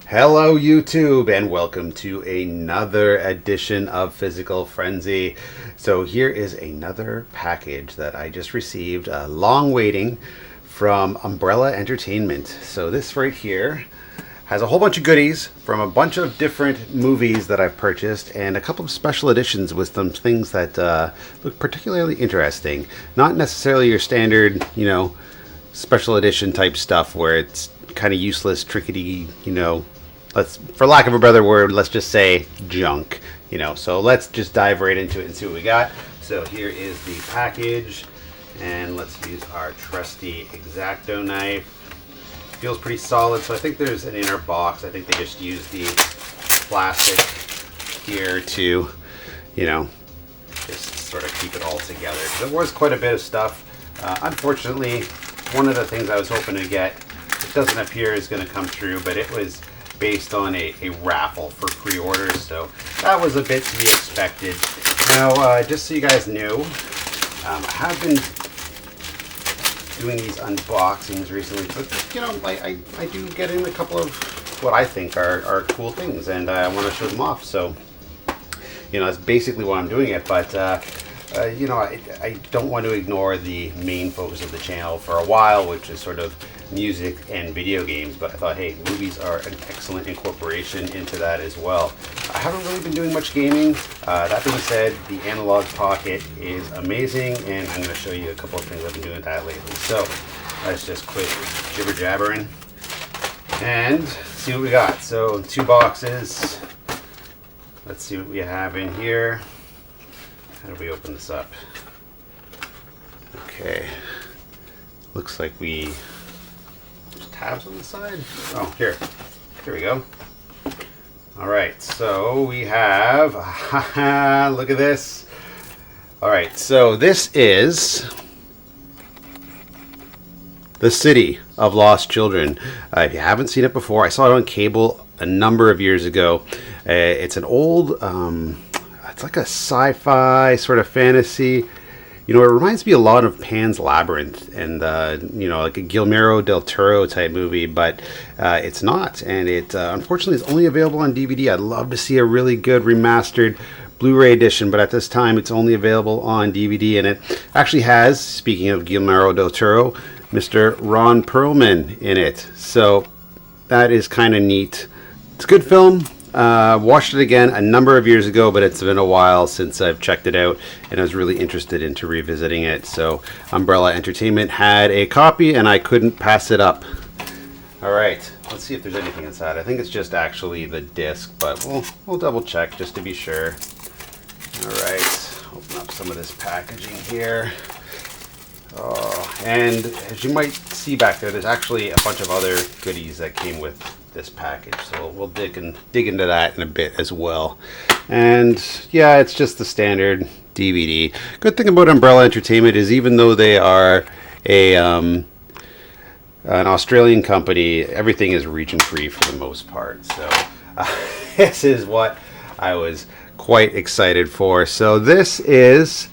Hello YouTube and welcome to another edition of Physical Frenzy. So here is another package that I just received, long waiting, from Umbrella Entertainment. So this right here has a whole bunch of goodies from a bunch of different movies that I've purchased and a couple of special editions with some things that look particularly interesting. Not necessarily your standard, special edition type stuff where it's kind of useless, trickety, let's, for lack of a better word, let's just say junk, So let's just dive right into it and see what we got. So here is the package, and let's use our trusty X-Acto knife. Feels pretty solid, so I think there's an inner box. I think they just used the plastic here to, just sort of keep it all together. There was quite a bit of stuff. Unfortunately, one of the things I was hoping to get, it doesn't appear is going to come through, but it was based on a raffle for pre-orders, so that was a bit to be expected. Now, just so you guys knew, I have been doing these unboxings recently, but I do get in a couple of what I think are cool things, and I want to show them off. So, that's basically why I'm doing it. But I don't want to ignore the main focus of the channel for a while, which is sort of music and video games, but I thought, hey, movies are an excellent incorporation into that as well. I haven't really been doing much gaming. That being said, the Analog Pocket is amazing, and I'm going to show you a couple of things I've been doing with that lately. So let's just quit jibber jabbering and see what we got. So 2 boxes. Let's see what we have in here. How do we open this up? Okay, looks like we tabs on the side. Oh, here we go. All right, so we have, look at this. All right, so this is The City of Lost Children. If you haven't seen it before, I saw it on cable a number of years ago. It's an old, it's like a sci-fi sort of fantasy. It reminds me a lot of Pan's Labyrinth and, like a Guillermo del Toro type movie, but it's not. And it, unfortunately, is only available on DVD. I'd love to see a really good remastered Blu-ray edition, but at this time, it's only available on DVD. And it actually has, speaking of Guillermo del Toro, Mr. Ron Perlman in it. So that is kind of neat. It's a good film. Watched it again a number of years ago, but it's been a while since I've checked it out, and I was really interested into revisiting it. So Umbrella Entertainment had a copy, and I couldn't pass it up. All right, let's see if there's anything inside. I think it's just actually the disc, but we'll double check just to be sure. All right, open up some of this packaging here. Oh, and as you might see back there, there's actually a bunch of other goodies that came with this package, so we'll dig into that in a bit as well. And yeah, it's just the standard DVD. Good thing about Umbrella Entertainment is, even though they are an Australian company, everything is region free for the most part. So this is what I was quite excited for. So this is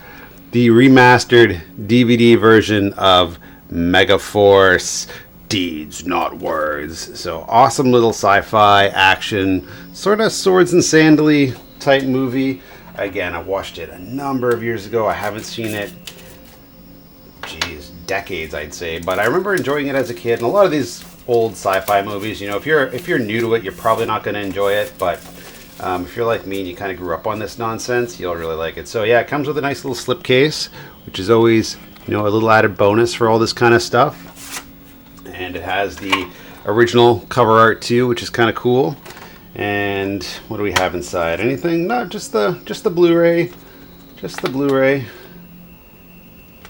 the remastered DVD version of Megaforce Deeds, Not Words. So awesome little sci-fi action, sort of swords and sandally type movie. Again, I watched it a number of years ago. I haven't seen it, decades I'd say, but I remember enjoying it as a kid. And a lot of these old sci-fi movies, if you're new to it, you're probably not going to enjoy it, but if you're like me and you kind of grew up on this nonsense, you'll really like it. So yeah, it comes with a nice little slipcase, which is always, a little added bonus for all this kind of stuff. And it has the original cover art too, which is kind of cool. And what do we have inside? Anything? No, just the Blu-ray. Just the Blu-ray.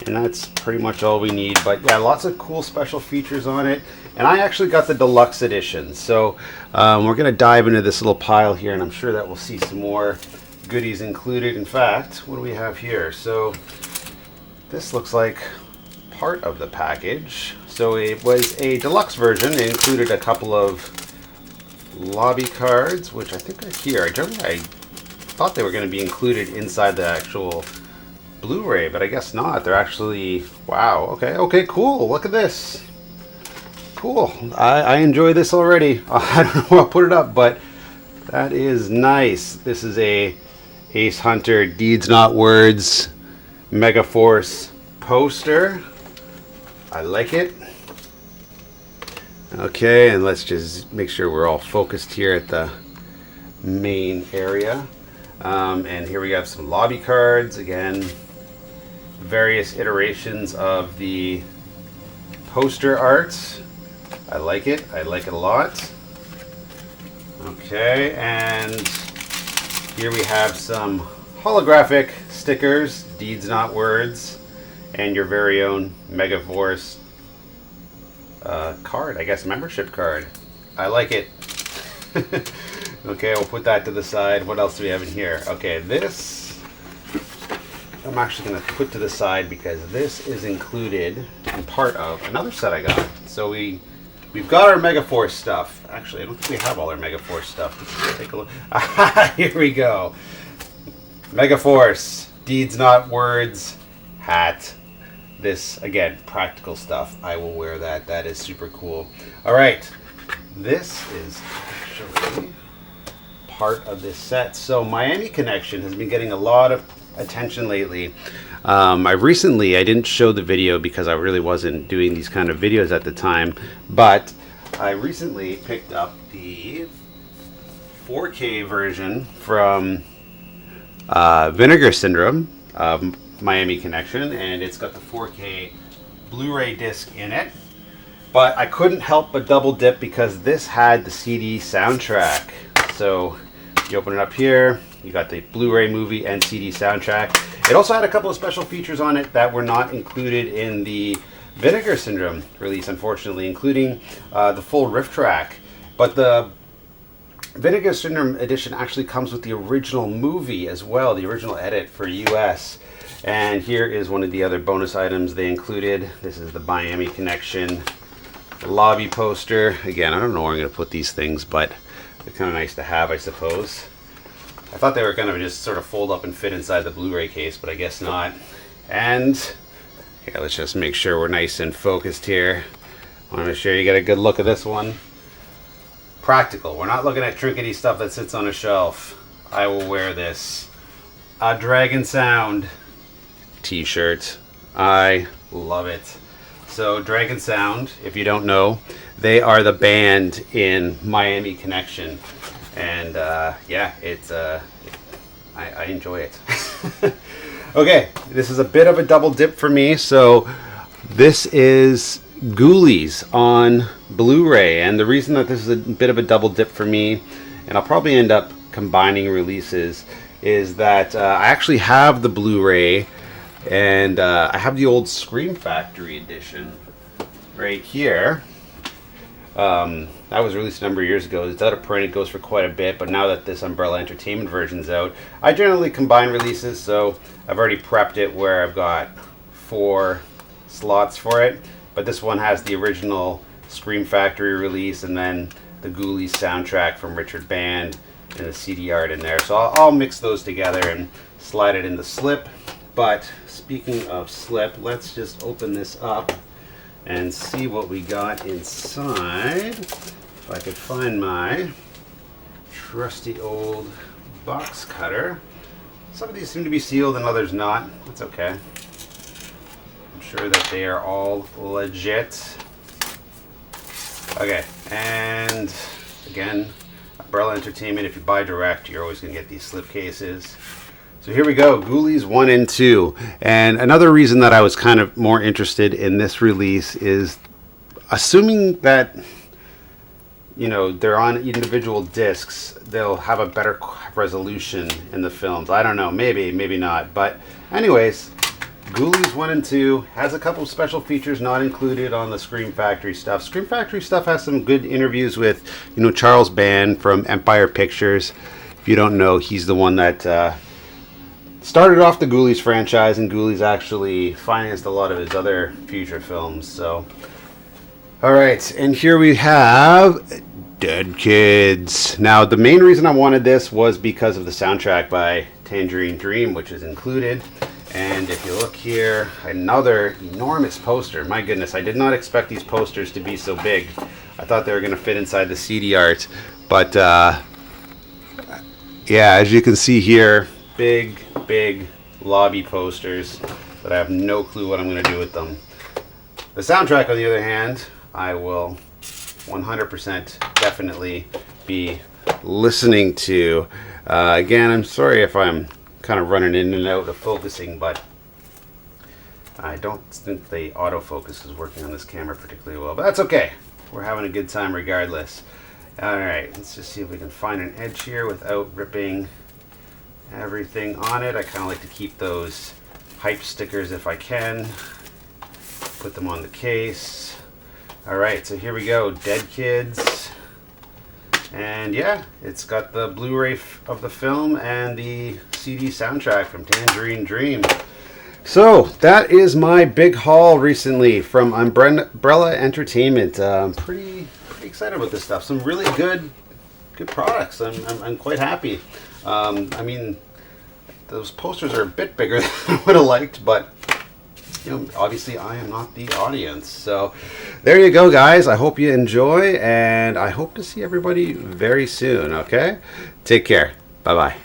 And that's pretty much all we need. But yeah, lots of cool special features on it. And I actually got the deluxe edition. So we're going to dive into this little pile here, and I'm sure that we'll see some more goodies included. In fact, what do we have here? So this looks like part of the package. So it was a deluxe version. It included a couple of lobby cards, which I think are here. I thought they were going to be included inside the actual Blu-ray, but I guess not. They're actually, wow, okay, cool. Look at this. cool. I enjoy this already. I don't know where I'll put it up, but that is nice. This is a Ace Hunter Deeds Not Words Megaforce poster. I like it. Okay, and let's just make sure we're all focused here at the main area. And here we have some lobby cards. Again, various iterations of the poster art. I like it. I like it a lot. Okay, and here we have some holographic stickers, Deeds Not Words, and your very own Megaforce card, I guess membership card. I like it. Okay, we'll put that to the side. What else do we have in here? Okay, this I'm actually going to put to the side because this is included in part of another set I got. So we've got our Megaforce stuff. Actually, I don't think we have all our Megaforce stuff. Let's take a look. Here we go. Megaforce, Deeds Not Words, hat. This, again, practical stuff. I will wear that. That is super cool. All right. This is actually part of this set. So Miami Connection has been getting a lot of attention lately. I didn't show the video because I really wasn't doing these kind of videos at the time, but I recently picked up the 4K version from Vinegar Syndrome of Miami Connection, and it's got the 4K Blu-ray disc in it. But I couldn't help but double dip because this had the CD soundtrack. So you open it up here, you got the Blu-ray movie and CD soundtrack. It also had a couple of special features on it that were not included in the Vinegar Syndrome release, unfortunately, including the full riff track. But the Vinegar Syndrome edition actually comes with the original movie as well, the original edit for US. And here is one of the other bonus items they included. This is the Miami Connection lobby poster. Again, I don't know where I'm going to put these things, but they're kind of nice to have, I suppose. I thought they were going to just sort of fold up and fit inside the Blu-ray case, but I guess not. And yeah, let's just make sure we're nice and focused here. I want to make sure you get a good look at this one. Practical. We're not looking at trinkety stuff that sits on a shelf. I will wear this. A Dragon Sound t-shirt. I love it. So Dragon Sound, if you don't know, they are the band in Miami Connection. And yeah, it's I enjoy it. Okay, this is a bit of a double dip for me. So this is Ghoulies on Blu-ray, and the reason that this is a bit of a double dip for me, and I'll probably end up combining releases, is that I actually have the Blu-ray, and I have the old Scream Factory edition right here. That was released a number of years ago. It's out of print. It goes for quite a bit, but now that this Umbrella Entertainment version's out, I generally combine releases, so I've already prepped it where I've got 4 slots for it. But this one has the original Scream Factory release and then the Ghoulies soundtrack from Richard Band and the CD art in there. So I'll mix those together and slide it in the slip. But speaking of slip, let's just open this up and see what we got inside. If I could find my trusty old box cutter. Some of these seem to be sealed and others not. That's okay. I'm sure that they are all legit. Okay, and again, Umbrella Entertainment, if you buy direct, you're always going to get these slip cases. So here we go, Ghoulies 1 and 2. And another reason that I was kind of more interested in this release is, assuming that, you know, they're on individual discs, they'll have a better resolution in the films. I don't know, maybe, maybe not. But anyways, Ghoulies 1 and 2 has a couple special features not included on the Scream Factory stuff. Scream Factory stuff has some good interviews with, you know, Charles Band from Empire Pictures. If you don't know, he's the one that started off the Ghoulies franchise, and Ghoulies actually financed a lot of his other future films. So, all right, and here we have Dead Kids. Now, the main reason I wanted this was because of the soundtrack by Tangerine Dream, which is included. And if you look here, another enormous poster. My goodness, I did not expect these posters to be so big. I thought they were going to fit inside the CD art. But yeah, as you can see here, big lobby posters that I have no clue what I'm going to do with them. The soundtrack, on the other hand, I will 100% definitely be listening to. Again, I'm sorry if I'm kind of running in and out of focusing, but I don't think the autofocus is working on this camera particularly well, but that's okay. We're having a good time regardless. Alright, let's just see if we can find an edge here without ripping everything on it. I kind of like to keep those hype stickers if I can. Put them on the case. Alright, so here we go. Dead Kids. And yeah, it's got the Blu-ray of the film and the CD soundtrack from Tangerine Dream. So that is my big haul recently from Umbrella Entertainment. I'm pretty excited about this stuff. Some really good products. I'm quite happy. I mean, those posters are a bit bigger than I would have liked, but you know, obviously I am not the audience. So there you go, guys. I hope you enjoy, and I hope to see everybody very soon. Okay, take care. Bye bye.